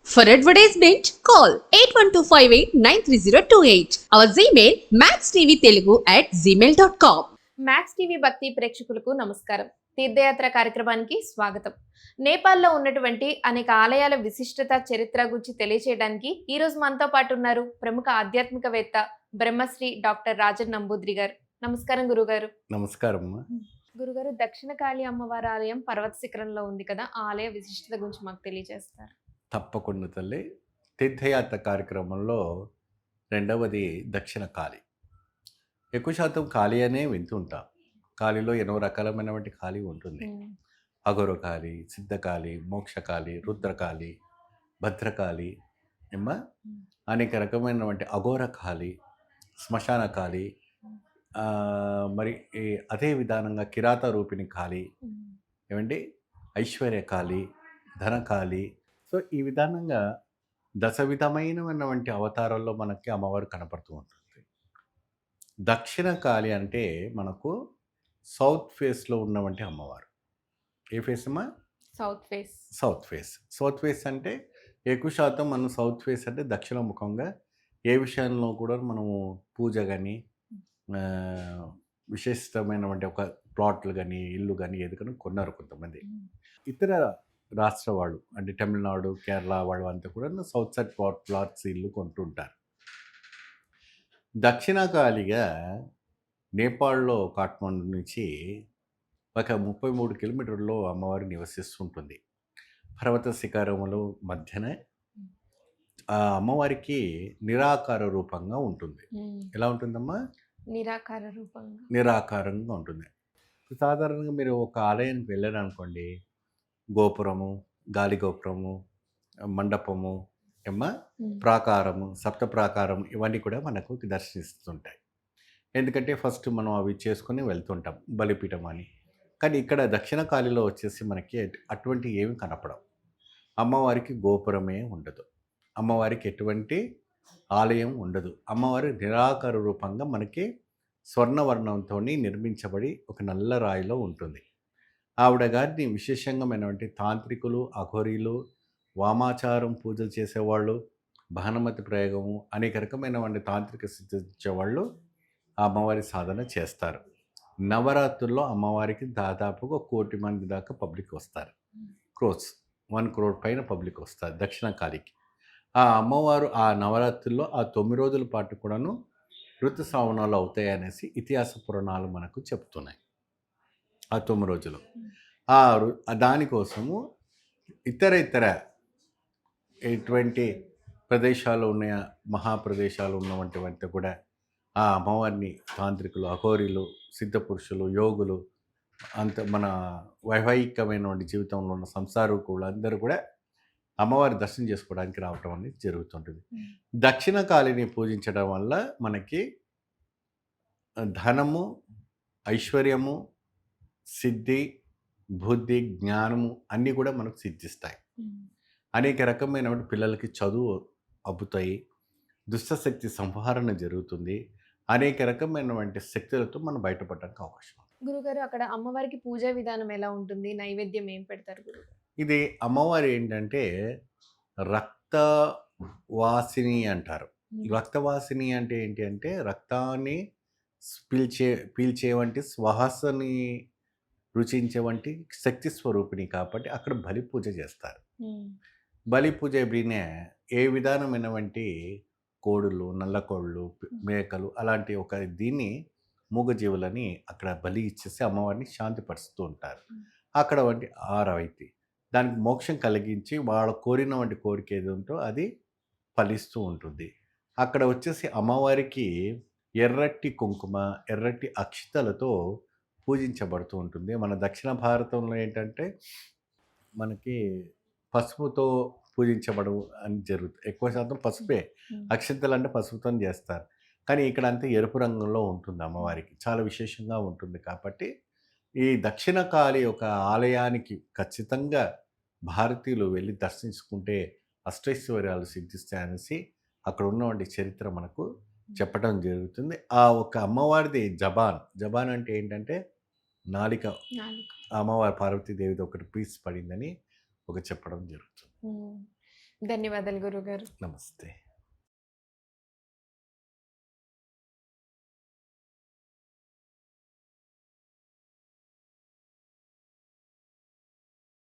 For advertisement, call 8125893028. Our Gmail maxtvtelugu@gmail.com. Max TV భక్తి ప్రేక్షకులకు నమస్కారం. తీర్థయాత్ర కార్యక్రమానికి స్వాగతం. నేపాల్లో ఉన్నటువంటి అనేక ఆలయాల విశిష్టత చరిత్ర గురించి తెలియచేయడానికి ఈ రోజు మనతో పాటు ఉన్నారు ప్రముఖ ఆధ్యాత్మికవేత్త బ్రహ్మశ్రీ డాక్టర్ రాజన్ నంబూద్రి గారు. నమస్కారం గురుగారు. నమస్కారం. గురుగారు, దక్షిణ కాళీ అమ్మవారి ఆలయం పర్వత శిఖరంలో ఉంది కదా, ఆ ఆలయ విశిష్టత గురించి మాకు తెలియజేస్తారు. తప్పకుండా తల్లి. తీర్థయాత్ర కార్యక్రమంలో రెండవది దక్షిణ కాళీ. ఎక్కువ శాతం కాళీ అనే వింటుంటాం. కాళీలో ఎన్నో రకాలమైనటువంటి కాళీ ఉంటుంది. అఘోర కాళీ, సిద్ధకాళీ, మోక్షకాళీ, రుద్రకాళీ, భద్రకాళి ఏమ్మా అనేక రకమైనటువంటి అఘోర కాళీ, శ్మశాన కాళీ, మరి అదే విధానంగా కిరాత రూపిణి కాళీ, ఏమండి ఐశ్వర్య కాళీ, ధనకాళీ. సో ఈ విధానంగా దశవిధమైనటువంటి అవతారాల్లో మనకి అమ్మవారు కనపడుతూ ఉంటుంది. దక్షిణ కాళి అంటే మనకు సౌత్ ఫేస్లో ఉన్నటువంటి అమ్మవారు. ఏ ఫేస్ అమ్మా? South face. South face. South face అంటే ఎక్కువ శాతం మనం సౌత్ ఫేస్ అంటే దక్షిణ ముఖంగా ఏ విషయంలో కూడా మనము పూజ కానీ విశిష్టమైనటువంటి ఒక ప్లాట్లు కానీ ఇల్లు కానీ ఏది కానీ కొన్నారు కొంతమంది. ఇతర రాష్ట్ర వాళ్ళు అంటే తమిళనాడు, కేరళ వాళ్ళు అంతా కూడా సౌత్ సైడ్ ప్లాట్స్ ఇల్లు కొంటుంటారు. దక్షిణకాళిగా నేపాల్లో కాఠ్మండు నుంచి ఒక 33 కిలోమీటర్లో అమ్మవారు నివసిస్తుంటుంది. పర్వత శిఖరములు మధ్యన ఆ అమ్మవారికి నిరాకార రూపంగా ఉంటుంది. ఎలా ఉంటుందమ్మా? నిరాకారంగా ఉంటుంది. సాధారణంగా మీరు ఒక ఆలయానికి వెళ్ళారనుకోండి, గోపురము, గాలి గోపురము, మండపము, ప్రాకారము, సప్త ప్రాకారం ఇవన్నీ కూడా మనకు దర్శనిస్తుంటాయి. ఎందుకంటే ఫస్ట్ మనం అవి చేసుకుని వెళ్తుంటాం బలిపీఠం అని. కానీ ఇక్కడ దక్షిణ కాళీలో వచ్చేసి మనకి అటువంటి ఏమి కనపడవు. అమ్మవారికి గోపురమే ఉండదు, అమ్మవారికి ఎటువంటి ఆలయం ఉండదు. అమ్మవారి నిరాకార రూపంగా మనకి స్వర్ణవర్ణంతో నిర్మించబడి ఒక నల్ల రాయిలో ఉంటుంది. ఆవిడ గారిని విశేషంగామైనటువంటి తాంత్రికులు, అఘోరీలు, వామాచారం పూజలు చేసేవాళ్ళు, భానుమతి ప్రయోగము అనేక రకమైనటువంటి తాంత్రిక సిద్ధించేవాళ్ళు ఆ అమ్మవారి సాధన చేస్తారు. నవరాత్రుల్లో అమ్మవారికి దాదాపుగా 1 కోటి మంది దాకా పబ్లిక్ వస్తారు. 1 crore పైన పబ్లిక్ వస్తారు దక్షిణ కాళీకి. ఆ అమ్మవారు ఆ నవరాత్రుల్లో ఆ 9 రోజుల పాటు కూడాను ఋతుశ్రావణాలు అవుతాయనేసి ఇతిహాస పురాణాలు మనకు చెప్తున్నాయి. ఆ 9 రోజులు దానికోసము ఇతర ఎటువంటి ప్రదేశాలు ఉన్నాయ, మహాప్రదేశాలు ఉన్నవంటి కూడా ఆ అమ్మవారిని తాంత్రికులు, అఘోరీలు, సిద్ధపురుషులు, యోగులు అంత మన వైవాహికమైనటువంటి జీవితంలో ఉన్న సంసారకులు అందరూ కూడా అమ్మవారి దర్శనం చేసుకోవడానికి రావటం అనేది జరుగుతుంటుంది. దక్షిణ కాళీని పూజించడం వల్ల మనకి ధనము, ఐశ్వర్యము, సిద్ధి, బుద్ధి, జ్ఞానము అన్నీ కూడా మనకు సిద్ధిస్తాయి. అనేక రకమైనటువంటి పిల్లలకి చదువు అబ్బుతాయి, దుష్టశక్తి సంహరణ జరుగుతుంది, అనేక రకమైనటువంటి శక్తులతో మనం బయటపడడానికి అవకాశం. గురుగారు, అక్కడ అమ్మవారికి పూజా విధానం ఎలా ఉంటుంది? నైవేద్యం ఏం పెడతారు గురుగారు? ఇది అమ్మవారు ఏంటంటే రక్తవాసిని అంటారు. రక్తవాసిని అంటే ఏంటి అంటే రక్తాన్ని పీల్చే వంటి శ్వాసని రుచించే వంటి శక్తి స్వరూపిణి కాబట్టి అక్కడ బలి పూజ చేస్తారు. బలి పూజ ఎప్పుడైనా ఏ విధానమైనటువంటి కోడులు, నల్ల కోళ్ళు, మేకలు అలాంటి ఒక దీన్ని మూగజీవులని అక్కడ బలి ఇచ్చేసి అమ్మవారిని శాంతిపరుస్తూ ఉంటారు. అక్కడ వంటి ఆరవైతే దానికి మోక్షం కలిగించి వాళ్ళ కోరిన వంటి కోరిక ఏది ఉంటో అది ఫలిస్తూ ఉంటుంది. అక్కడ వచ్చేసి అమ్మవారికి ఎర్రటి కుంకుమ, ఎర్రటి అక్షితలతో పూజించబడుతూ ఉంటుంది. మన దక్షిణ భారతంలో ఏంటంటే మనకి పసుపుతో పూజించబడు అని జరుగుతుంది. ఎక్కువ శాతం పసుపే, అక్షింతలు అంటే పసుపుతో చేస్తారు. కానీ ఇక్కడ అంతా ఎరుపు రంగులో ఉంటుంది అమ్మవారికి, చాలా విశేషంగా ఉంటుంది. కాబట్టి ఈ దక్షిణ కాళీ ఒక ఆలయానికి ఖచ్చితంగా భారతీయులు వెళ్ళి దర్శించుకుంటే అష్టైశ్వర్యాలు సిద్ధిస్తాయనేసి అక్కడ ఉన్నటువంటి చరిత్ర మనకు చెప్పడం జరుగుతుంది. ఆ ఒక అమ్మవారిది జబాన్ అంటే ఏంటంటే నాలిక. అమ్మవారి పార్వతీదేవిది ఒకటి పీస్ పడిందని ఒక చెప్పడం జరుగుతుంది. ధన్యవాదాలు గురుగారు. నమస్తే.